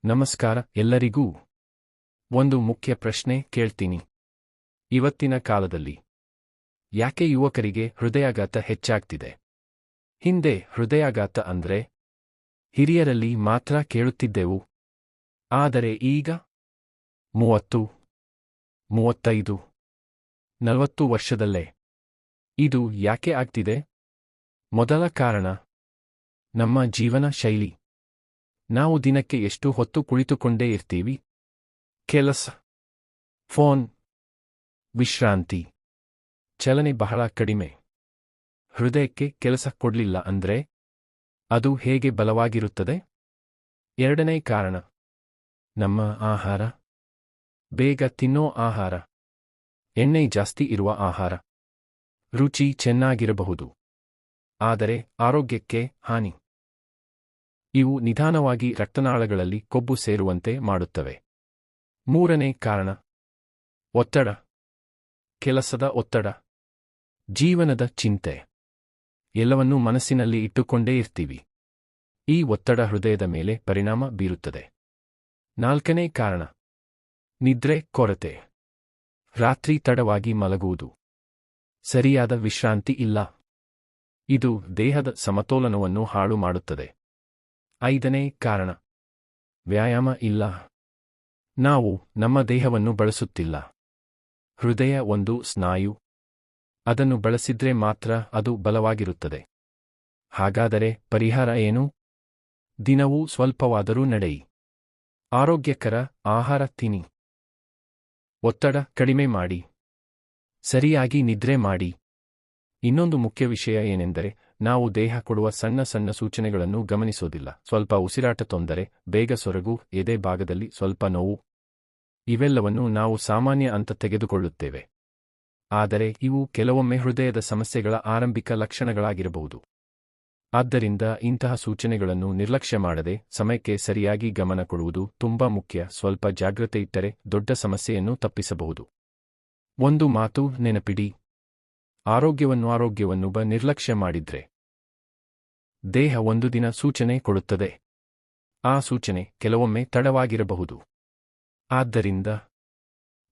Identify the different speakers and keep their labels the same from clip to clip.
Speaker 1: ನಮಸ್ಕಾರ ಎಲ್ಲರಿಗೂ. ಒಂದು ಮುಖ್ಯ ಪ್ರಶ್ನೆ ಕೇಳ್ತೀನಿ. ಇವತ್ತಿನ ಕಾಲದಲ್ಲಿ ಯಾಕೆ ಯುವಕರಿಗೆ ಹೃದಯಾಘಾತ ಹೆಚ್ಚಾಗ್ತಿದೆ? ಹಿಂದೆ ಹೃದಯಾಘಾತ ಅಂದ್ರೆ ಹಿರಿಯರಲ್ಲಿ ಮಾತ್ರ ಕೇಳುತ್ತಿದ್ದೆವು. ಆದರೆ ಈಗ 30, 35, 40 ವರ್ಷದಲ್ಲೇ ಇದು ಯಾಕೆ ಆಗ್ತಿದೆ? ಮೊದಲ ಕಾರಣ ನಮ್ಮ ಜೀವನ ಶೈಲಿ. ನಾವು ದಿನಕ್ಕೆ ಎಷ್ಟು ಹೊತ್ತು ಕುಳಿತುಕೊಂಡೇ ಇರ್ತೀವಿ? ಕೆಲಸ, ಫೋನ್, ವಿಶ್ರಾಂತಿ, ಚಲನೆ ಬಹಳ ಕಡಿಮೆ. ಹೃದಯಕ್ಕೆ ಕೆಲಸ ಕೊಡ್ಲಿಲ್ಲ ಅಂದ್ರೆ ಅದು ಹೇಗೆ ಬಲವಾಗಿರುತ್ತದೆ? ಎರಡನೇ ಕಾರಣ ನಮ್ಮ ಆಹಾರ. ಬೇಗ ತಿನ್ನೋ ಆಹಾರ, ಎಣ್ಣೆ ಜಾಸ್ತಿ ಇರುವ ಆಹಾರ. ರುಚಿ ಚೆನ್ನಾಗಿರಬಹುದು, ಆದರೆ ಆರೋಗ್ಯಕ್ಕೆ ಹಾನಿ. ಇವು ನಿಧಾನವಾಗಿ ರಕ್ತನಾಳಗಳಲ್ಲಿ ಕೊಬ್ಬು ಸೇರುವಂತೆ ಮಾಡುತ್ತವೆ. ಮೂರನೇ ಕಾರಣ ಒತ್ತಡ. ಕೆಲಸದ ಒತ್ತಡ, ಜೀವನದ ಚಿಂತೆ, ಎಲ್ಲವನ್ನೂ ಮನಸ್ಸಿನಲ್ಲಿ ಇಟ್ಟುಕೊಂಡೇ ಇರ್ತೀವಿ. ಈ ಒತ್ತಡ ಹೃದಯದ ಮೇಲೆ ಪರಿಣಾಮ ಬೀರುತ್ತದೆ. ನಾಲ್ಕನೇ ಕಾರಣ ನಿದ್ರೆ ಕೊರತೆ. ರಾತ್ರಿ ತಡವಾಗಿ ಮಲಗುವುದು, ಸರಿಯಾದ ವಿಶ್ರಾಂತಿ ಇಲ್ಲ. ಇದು ದೇಹದ ಸಮತೋಲನವನ್ನು ಹಾಳು ಮಾಡುತ್ತದೆ. ಐದನೇ ಕಾರಣ ವ್ಯಾಯಾಮ ಇಲ್ಲ. ನಾವು ನಮ್ಮ ದೇಹವನ್ನು ಬಳಸುತ್ತಿಲ್ಲ. ಹೃದಯ ಒಂದು ಸ್ನಾಯು. ಅದನ್ನು ಬಳಸಿದ್ರೆ ಮಾತ್ರ ಅದು ಬಲವಾಗಿರುತ್ತದೆ. ಹಾಗಾದರೆ ಪರಿಹಾರ ಏನು? ದಿನವೂ ಸ್ವಲ್ಪವಾದರೂ ನಡೆಯಿ. ಆರೋಗ್ಯಕರ ಆಹಾರ ತಿನ್ನಿ. ಒತ್ತಡ ಕಡಿಮೆ ಮಾಡಿ. ಸರಿಯಾಗಿ ನಿದ್ರೆ ಮಾಡಿ. ಇನ್ನೊಂದು ಮುಖ್ಯ ವಿಷಯ ಏನೆಂದರೆ, ನಾವು ದೇಹ ಕೊಡುವ ಸಣ್ಣ ಸಣ್ಣ ಸೂಚನೆಗಳನ್ನು ಗಮನಿಸೋದಿಲ್ಲ. ಸ್ವಲ್ಪ ಉಸಿರಾಟ ತೊಂದರೆ, ಬೇಗ ಸೊರಗು, ಎದೆ ಭಾಗದಲ್ಲಿ ಸ್ವಲ್ಪ ನೋವು, ಇವೆಲ್ಲವನ್ನು ನಾವು ಸಾಮಾನ್ಯ ಅಂತ ತೆಗೆದುಕೊಳ್ಳುತ್ತೇವೆ. ಆದರೆ ಇವು ಕೆಲವೊಮ್ಮೆ ಹೃದಯದ ಸಮಸ್ಯೆಗಳ ಆರಂಭಿಕ ಲಕ್ಷಣಗಳಾಗಿರಬಹುದು. ಆದ್ದರಿಂದ ಇಂತಹ ಸೂಚನೆಗಳನ್ನು ನಿರ್ಲಕ್ಷ್ಯ ಮಾಡದೆ ಸಮಯಕ್ಕೆ ಸರಿಯಾಗಿ ಗಮನ ಕೊಡುವುದು ತುಂಬಾ ಮುಖ್ಯ. ಸ್ವಲ್ಪ ಜಾಗ್ರತೆ ಇಟ್ಟರೆ ದೊಡ್ಡ ಸಮಸ್ಯೆಯನ್ನು ತಪ್ಪಿಸಬಹುದು. ಒಂದು ಮಾತು ನೆನಪಿಡಿ, ಆರೋಗ್ಯವನ್ನು ನಿರ್ಲಕ್ಷ್ಯ ಮಾಡಿದ್ರೆ ದೇಹ ಒಂದು ದಿನ ಸೂಚನೆ ಕೊಡುತ್ತದೆ. ಆ ಸೂಚನೆ ಕೆಲವೊಮ್ಮೆ ತಡವಾಗಿರಬಹುದು. ಆದ್ದರಿಂದ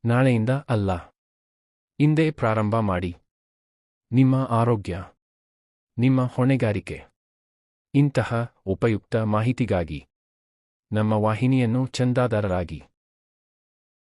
Speaker 1: ನಾಳೆಯಿಂದ ಅಲ್ಲ, ಇಂದೇ ಪ್ರಾರಂಭ ಮಾಡಿ. ನಿಮ್ಮ ಆರೋಗ್ಯ ನಿಮ್ಮ ಹೊಣೆಗಾರಿಕೆ. ಇಂತಹ ಉಪಯುಕ್ತ ಮಾಹಿತಿಗಾಗಿ ನಮ್ಮ ವಾಹಿನಿಯನ್ನು ಚಂದಾದಾರರಾಗಿ